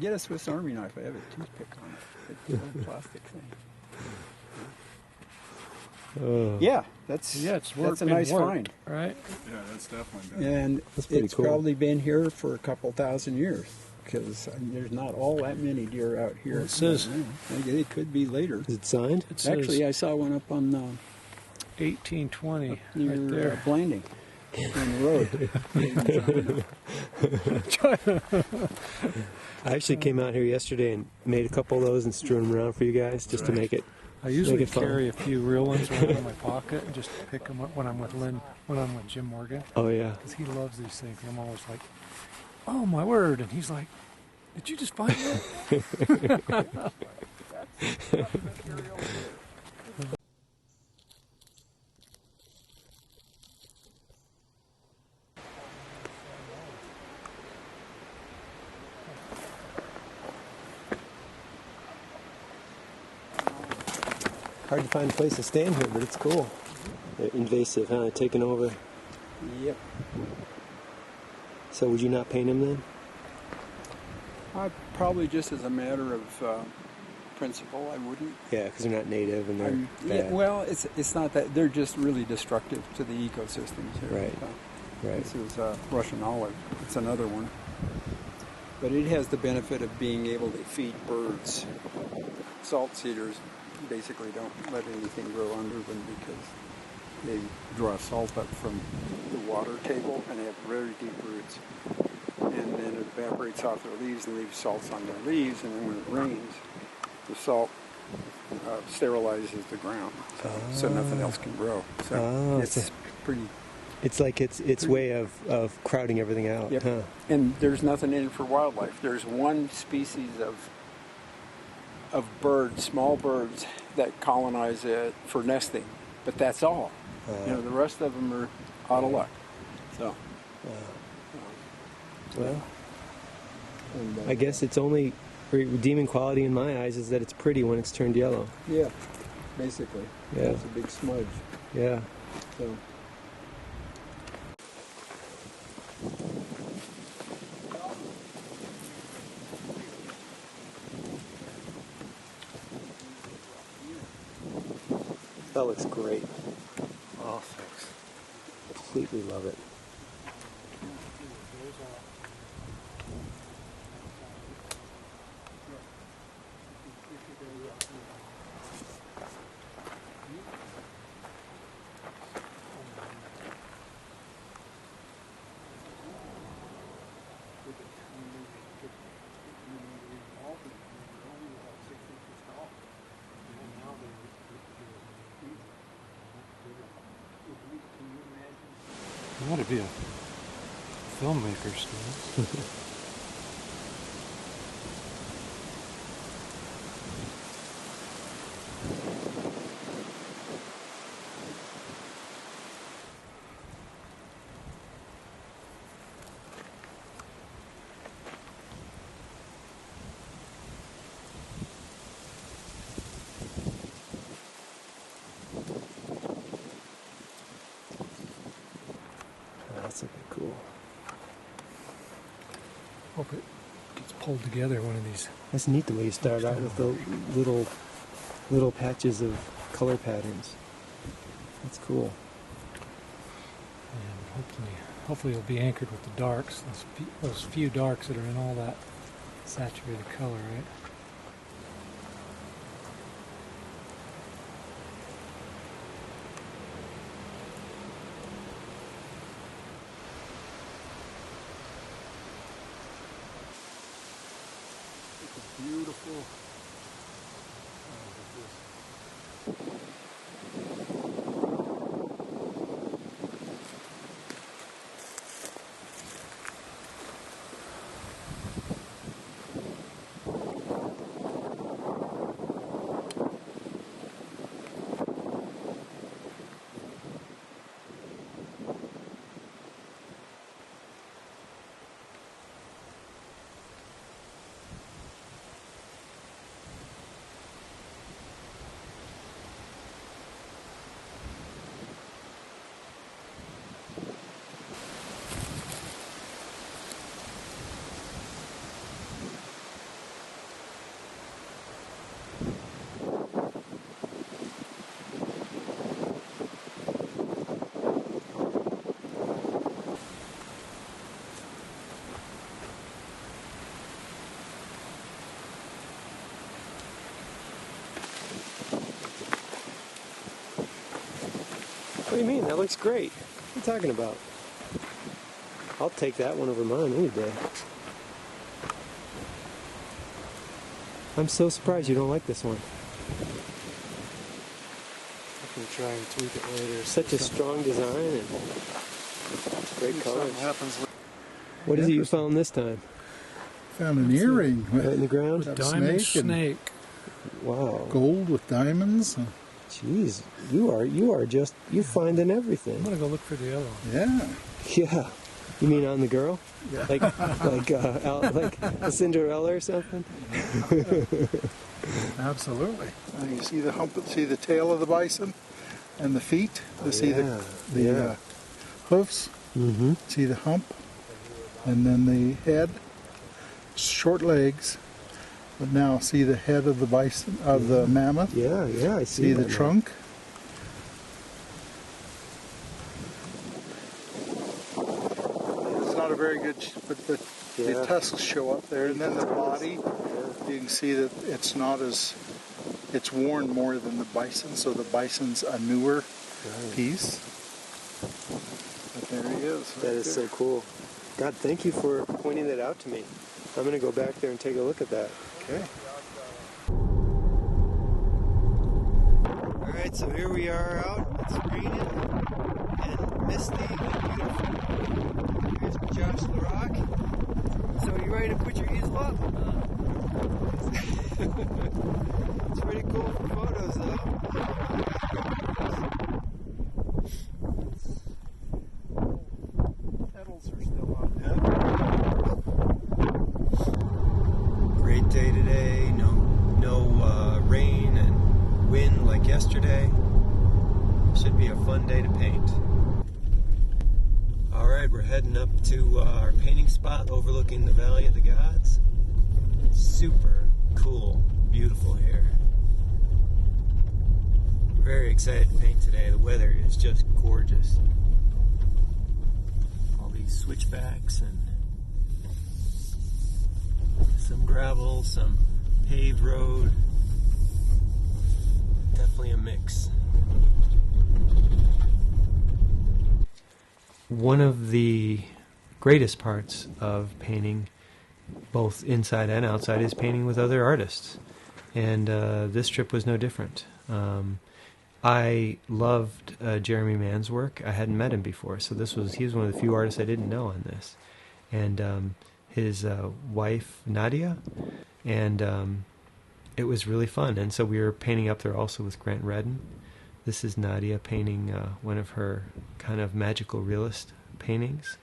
Get a Swiss Army knife. I have a toothpick on it. It's a little plastic thing. Oh, Yeah, that's It's worked. that's a been nice worked, find. right? Yeah, that's definitely been. And That's pretty it's cool. probably been here for a couple thousand years because there's not all that many deer out here. Well, it says- It could be later. Is it signed? It says Actually, I saw one up on 1820 near right there. Blanding on the road. I actually came out here yesterday and made a couple of those and strewn them around for you guys just to make it. I usually Make it fun. carry a few real ones around in my pocket and just pick them up when I'm with Jim Morgan, Oh yeah. because he loves these things. And I'm always like, "Oh my word!" And he's like, "Did you just find that?" Hard to find a place to stand here, but it's cool. Invasive, huh? Taking over. Yep. So would you not paint them then? Probably just as a matter of principle, I wouldn't. Yeah, because they're not native and they're Yeah, bad. well, it's not that they're just really destructive to the ecosystems here. Right. Right. This is Russian olive. It's another one, but it has the benefit of being able to feed birds. Salt cedars basically don't let anything grow under them because they draw salt up from the water table and they have very deep roots. And then it evaporates off their leaves and leaves salts on their leaves, and then when it rains, the salt sterilizes the ground, so nothing else can grow. So it's pretty. It's like its way of crowding everything out. Yep. Huh? And there's nothing in it for wildlife. There's one species of birds, small birds, that colonize it for nesting, but that's all. The rest of them are out of luck. So. Well, I guess it's only redeeming quality in my eyes is that it's pretty when it's turned yellow. Yeah, basically. Yeah. It's a big smudge. Yeah. So. That looks great. Oh, thanks. Completely love it. You ought to be a filmmaker, Steve. That's looking cool. Hope it gets pulled together one of these. That's neat the way you start out with the little patches of color patterns. That's cool. And hopefully it'll be anchored with the darks. Those few darks that are in all that saturated color, right? Beautiful. What do you mean? That looks great. What are you talking about? I'll take that one over mine any day. I'm so surprised you don't like this one. I can try and tweak it later. Such a strong design and great colors. Happens. What is it you found this time? Found an earring Right in the ground? with a Diamond snake and snake. Wow. gold with diamonds. Jeez, you are just, you finding I'm everything. gonna go look for the other one. Yeah. Yeah. You mean on the girl? Yeah. Like a Cinderella or something? Absolutely. You see the hump, see the tail of the bison and the feet. You see the hoofs. Mm-hmm. See the hump, and then the head. Short legs. But now see the head of the bison, of the mammoth. Yeah, I see See that the now. trunk. It's not a very good, but the tusks show up there, and then the body. You can see that it's not as, it's worn more than the bison, so the bison's a newer piece. But there he is. That is so cool. God, thank you for pointing that out to me. I'm going to go back there and take a look at that. Okay. All right, so here we are out. It's raining and misty and beautiful. Here's Josh the Rock. So you ready to put your easel up? It's pretty cool for photos, though. Petals are still on. Great day today. No rain and wind like yesterday. Should be a fun day to paint. All right, we're heading up to our painting spot overlooking the Valley of the Gods. Super cool, beautiful here. Very excited to paint today. The weather is just gorgeous. All these switchbacks and some gravel, some paved road. Definitely a mix. One of the greatest parts of painting, both inside and outside, is painting with other artists. And this trip was no different. I loved Jeremy Mann's work. I hadn't met him before, so he was one of the few artists I didn't know on this. And his wife, Nadia, and it was really fun. And so we were painting up there also with Grant Redden. This is Nadia painting one of her kind of magical realist paintings,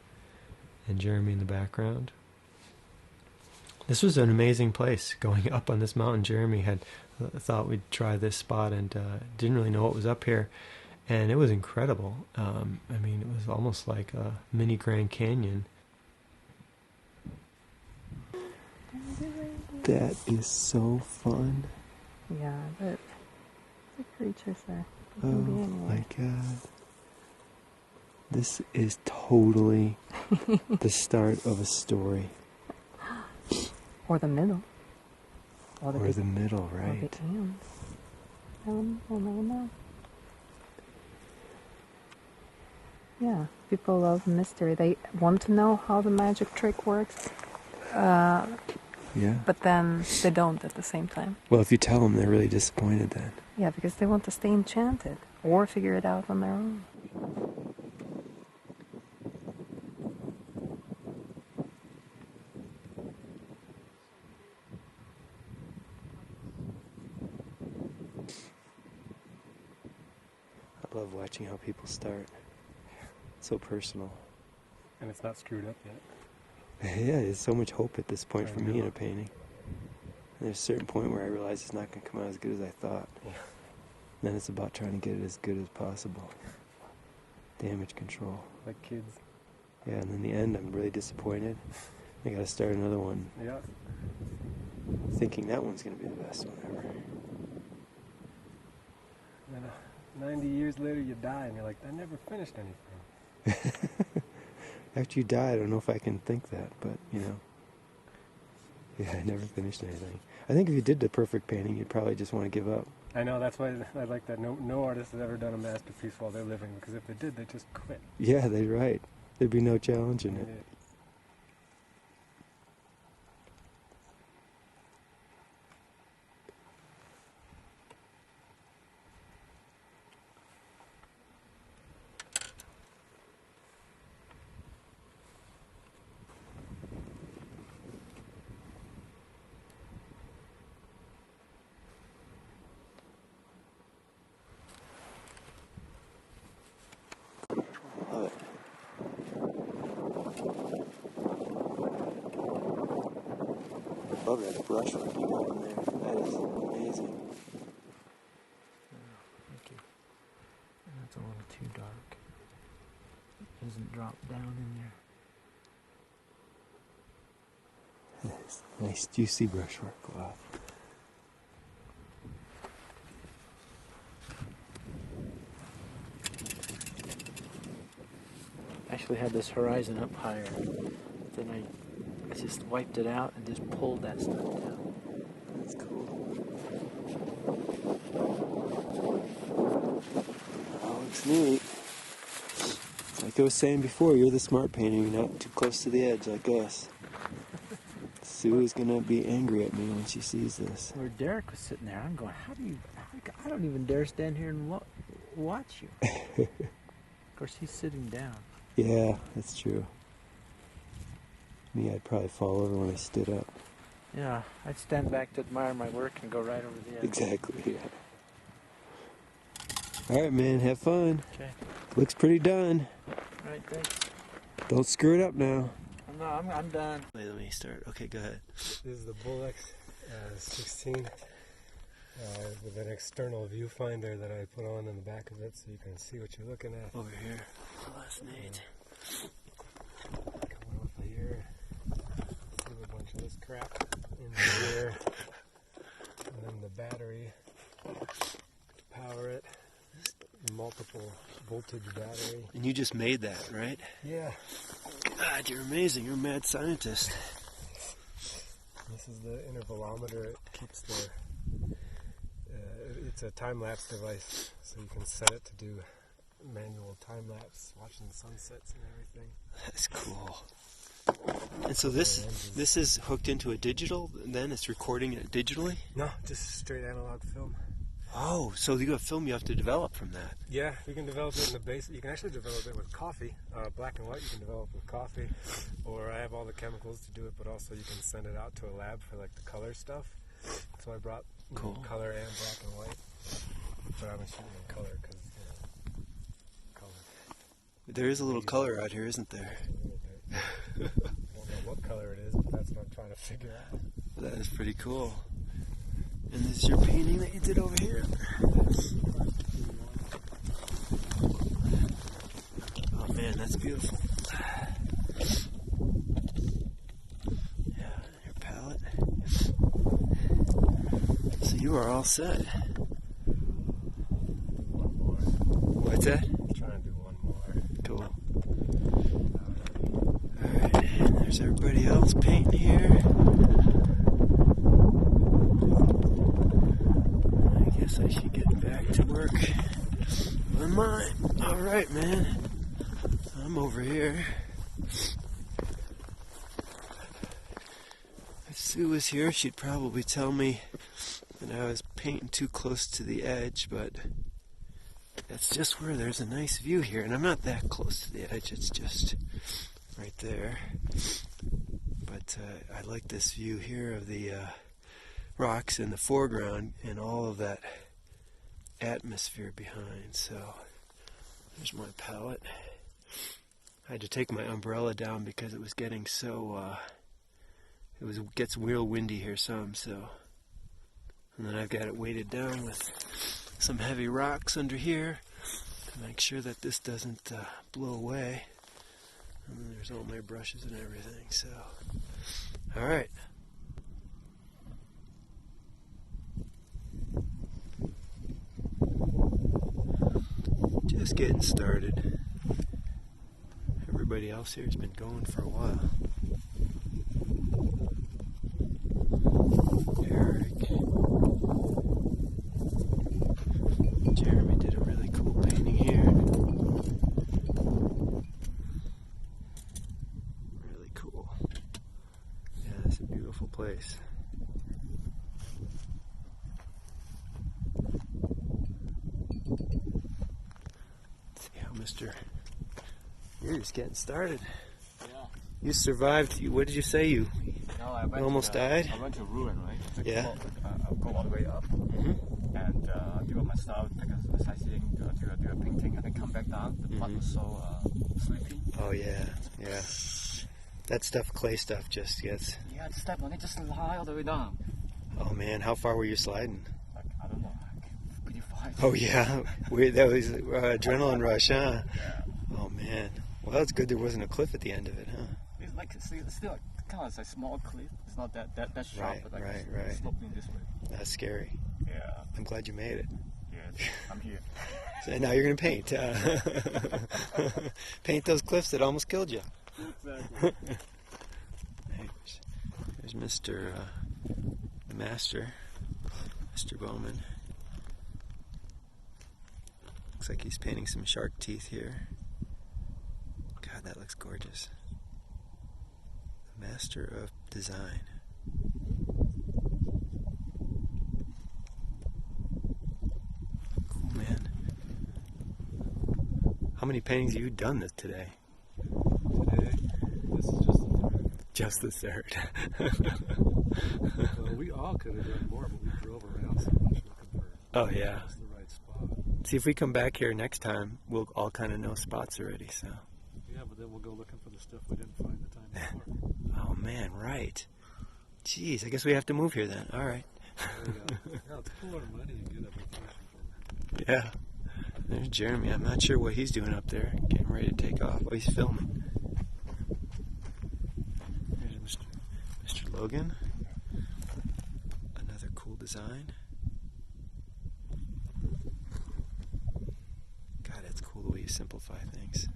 and Jeremy in the background. This was an amazing place, going up on this mountain. Jeremy had thought we'd try this spot and didn't really know what was up here, and it was incredible. I mean, it was almost like a mini Grand Canyon. That is so fun. Yeah, but the creatures are. Oh my God. This is totally the start of a story. Or the middle. Or the middle, right. Or the end. We'll never know. Yeah, people love mystery. They want to know how the magic trick works. Yeah. But then they don't at the same time. Well, if you tell them, they're really disappointed then. Yeah, because they want to stay enchanted or figure it out on their own. I love watching how people start. So personal. And it's not screwed up yet. Yeah, there's so much hope at this point I for know. me in a painting. And there's a certain point where I realize it's not going to come out as good as I thought. Yeah. Then it's about trying to get it as good as possible. Damage control. Like kids. Yeah, and in the end, I'm really disappointed. I got to start another one, Yeah. thinking that one's going to be the best one ever. And then 90 years later you die and you're like, I never finished anything. After you die, I don't know if I can think that, but, you know. Yeah, I never finished anything. I think if you did the perfect painting, you'd probably just want to give up. I know, that's why I like that no artist has ever done a masterpiece while they're living, because if they did, they'd just quit. Yeah, they're right. There'd be no challenge in it. Love it. I love that brushwork you got in there. That is amazing. Thank you. That's a little too dark. It doesn't drop down in there. Nice, nice juicy brushwork. Wow. I actually had this horizon up higher. Then I just wiped it out and just pulled that stuff down. That's cool. Oh, looks neat. Like I was saying before, you're the smart painter. You're not too close to the edge like us. Sue is gonna be angry at me when she sees this. Where Derek was sitting there, I'm going, I don't even dare stand here and watch you. Of course, he's sitting down. Yeah, that's true. Me, I'd probably fall over when I stood up. Yeah, I'd stand back to admire my work and go right over the edge. Exactly, yeah. All right, man, have fun. Okay. Looks pretty done. All right, thanks. Don't screw it up now. No, I'm done. Wait, let me start. Okay, go ahead. This is the Bullock 16 with an external viewfinder that I put on in the back of it so you can see what you're looking at. Over here. Oh, that's neat. Coming off of here, see a bunch of this crap in here, and then the battery to power it, multiple voltage battery. And you just made that, right? Yeah. God, you're amazing. You're a mad scientist. This is the intervalometer. It keeps the. It's a time-lapse device, so you can set it to do manual time-lapse, watching the sunsets and everything. That's cool. And so this is hooked into a digital, and then it's recording it digitally? No, just straight analog film. Oh, so you got a film you have to develop from that. Yeah, you can develop it in the base. You can actually develop it with coffee. Black and white you can develop with coffee. Or I have all the chemicals to do it, but also you can send it out to a lab for like the color stuff. So I brought color and black and white. But I'm shooting in color because, color. There is a little color out here, isn't there? I don't know what color it is, but that's what I'm trying to figure out. That is pretty cool. And this is your painting that you did over here. Oh man, that's beautiful. Yeah, your palette. So you are all set. One more. What's that? I'm trying to do one more. Cool. Alright, and there's everybody else painting here. I should get back to work on mine. Alright, man. I'm over here. If Sue was here, she'd probably tell me that I was painting too close to the edge, but that's just where there's a nice view here, and I'm not that close to the edge, it's just right there. But I like this view here of the rocks in the foreground and all of that atmosphere behind. So there's my palette. I had to take my umbrella down because it was getting so gets real windy here some, so and then I've got it weighted down with some heavy rocks under here to make sure that this doesn't blow away. And then there's all my brushes and everything. So alright. Just getting started. Everybody else here has been going for a while. Eric. Jeremy did a really cool painting here. Really cool. Yeah, it's a beautiful place. Mister, you're just getting started. Yeah. You survived. What did you say? You almost died? I went to ruin, right? Yeah. I'll go all the way up and do my stuff, take a sightseeing, do a painting, and then come back down. The mud was so sleepy. Oh yeah, yeah. That stuff, clay stuff, just gets. Yeah, I step on it, just lie all the way down. Oh man, how far were you sliding? Like, I don't know, like pretty far. Oh yeah, that was adrenaline rush, huh? Yeah. Oh man. Well, that's good. There wasn't a cliff at the end of it, huh? It's like it's still kind of like a small cliff. It's not that sharp, Right, but like right. it's sloping this way. That's scary. Yeah. I'm glad you made it. Yeah, I'm here. So now you're gonna paint. Paint those cliffs that almost killed you. Exactly. There's Mr. Master, Mr. Bowman. Looks like he's painting some shark teeth here. God, that looks gorgeous. Master of Design. Cool, man. How many paintings have you done today? Today, this is just the third. Just the third. Well, we all could have done more, but we drove around so much looking for Oh yeah. just the right spot. See, if we come back here next time, we'll all kind of know spots already. So. Yeah, but then we'll go looking for the stuff we didn't find the time before. Oh man, right. Jeez, I guess we have to move here then. All right. There you go. Yeah, it's cooler money and get a vacation from Yeah. There's Jeremy. I'm not sure what he's doing up there. Getting ready to take off. Oh, he's filming. There's Mr. Logan. Another cool design. God, it's cool the way you simplify things.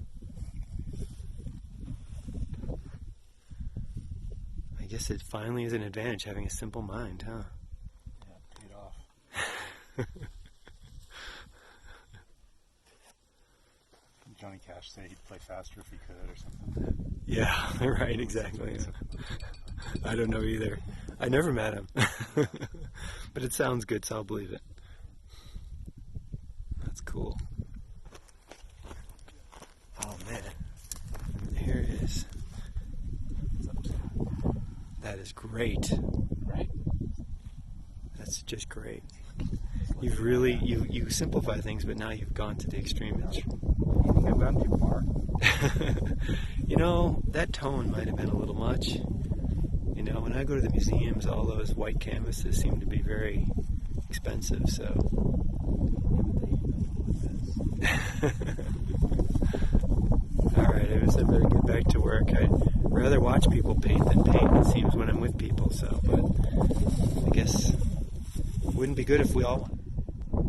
I guess it finally is an advantage having a simple mind, huh? Yeah, paid off. Johnny Cash said he'd play faster if he could or something. Yeah, right, exactly. I don't know either. I never met him. But it sounds good, so I'll believe it. cool. Oh man, here it is. That is great. Right? That's just great. You've really, you simplify things, but now you've gone to the extreme. You think I've gone too far? You know, that tone might have been a little much. You know, when I go to the museums, all those white canvases seem to be very expensive, so. Alright, I guess I better get back to work. I'd rather watch people paint than paint, it seems, when I'm with people, so, but I guess it wouldn't be good if we all. There's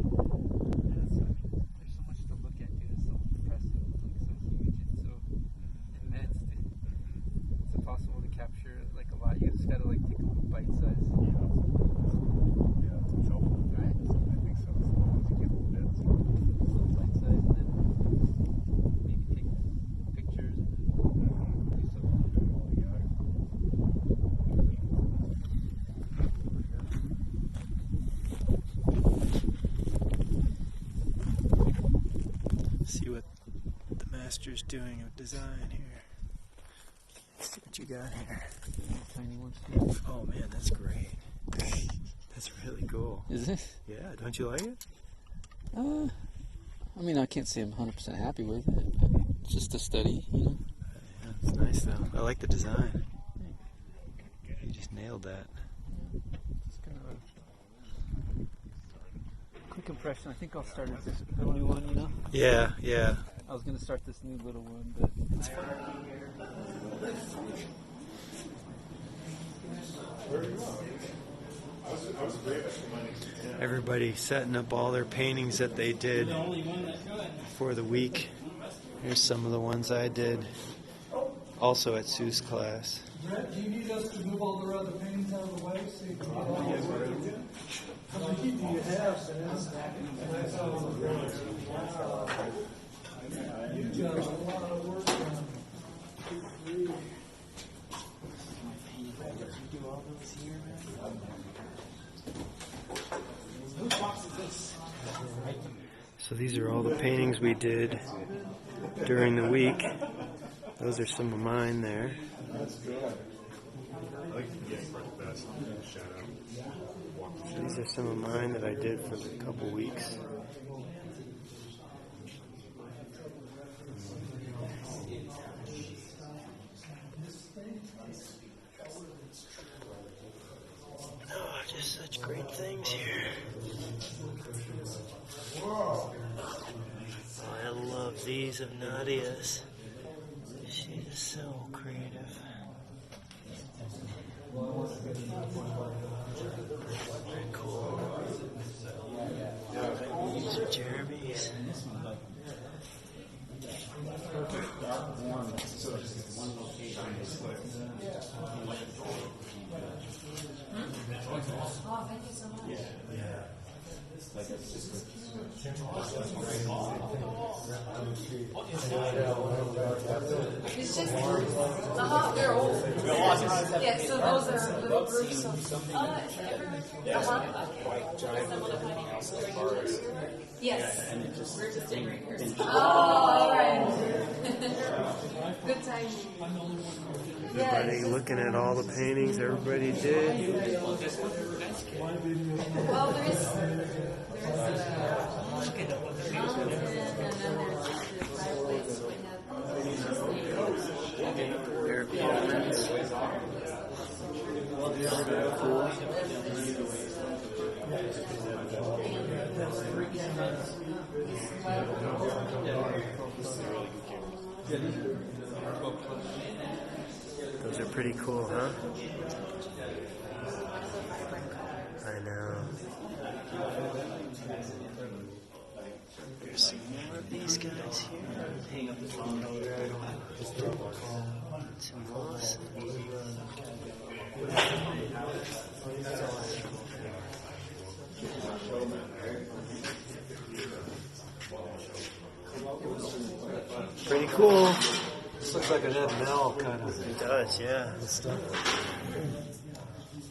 so much to look at, dude. It's so impressive. It's like so huge. It's so immense, dude. It's impossible to capture like a lot. You just gotta like take a little bite size. Yeah, it's helpful. Right? I think so. As long as you get a little bit. Little bite size, and then maybe take pictures and then do something. See what the master's doing of design here. Let's see what you got here. Tiny ones. Oh man, that's great. That's really cool. Is it? Yeah, don't you like it? I mean, I can't say I'm 100% happy with it. It's just a study, you know. Yeah, it's nice though. I like the design. You just nailed that. Just kind of a quick impression. I think I'll start a new one, you know. Yeah, yeah. I was gonna start this new little one, but it's fine. Everybody setting up all their paintings that they did for the week. Here's some of the ones I did. Also at Sue's class. Brett, do you need us to move all the other paintings out of the way so you can get all the way? How many do you have, Sam? You've got a lot of work done. So these are all the paintings we did during the week. Those are some of mine there. So these are some of mine that I did for a couple weeks. Oh, just such great things here. Oh, I love these of Nadia's. She is so creative. Very cool. These are Jeremy's. It's just, they're old. Yeah, so those are little groups of, yes. We're just in right here. Oh, all right. Good timing. Everybody looking at all the paintings everybody did. Well, there's mountain, and then there's the fireplace. Airplanes. Cool. Those are pretty cool, huh? I know. There's some more of these guys here. Some moss. Pretty cool. This looks like an Ed Mel kind of. It does, yeah. Stuff.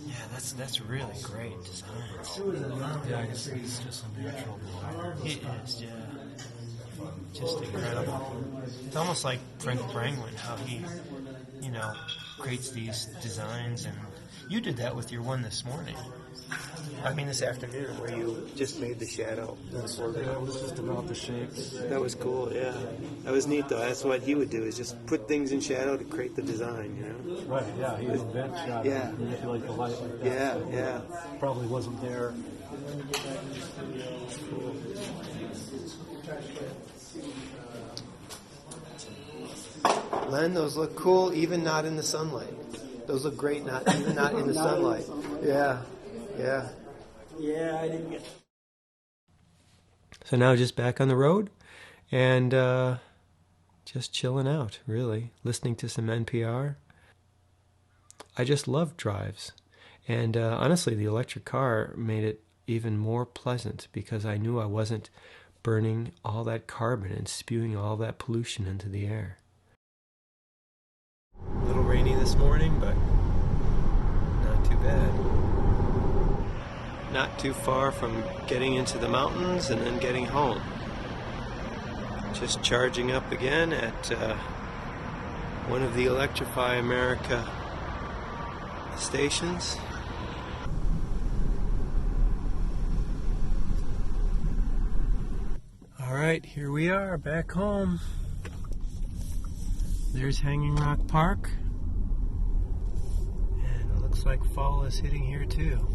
Yeah, that's That's really great designs. Yeah, I guess he's just a natural designer. He is, yeah. Just incredible. It's almost like Frank Brangwyn, how he, creates these designs. And you did that with your one this morning. I mean, this afternoon, where you just made the shadow. Yeah, it was just about the shapes. That was cool, yeah. That was neat, though. That's what he would do, is just put things in shadow to create the design, Right, yeah, he would invent shadow. Yeah. Manipulate the light like that. Yeah. Probably wasn't there. Cool. Len, those look cool, even not in the sunlight. Those look great, even not in the sunlight. Yeah. Yeah, I didn't get. So now just back on the road and just chilling out, really, listening to some NPR. I just love drives. And honestly, the electric car made it even more pleasant because I knew I wasn't burning all that carbon and spewing all that pollution into the air. A little rainy this morning, but not too bad. Not too far from getting into the mountains and then getting home. Just charging up again at one of the Electrify America stations. All right, here we are, back home. There's Hanging Rock Park. And it looks like fall is hitting here too.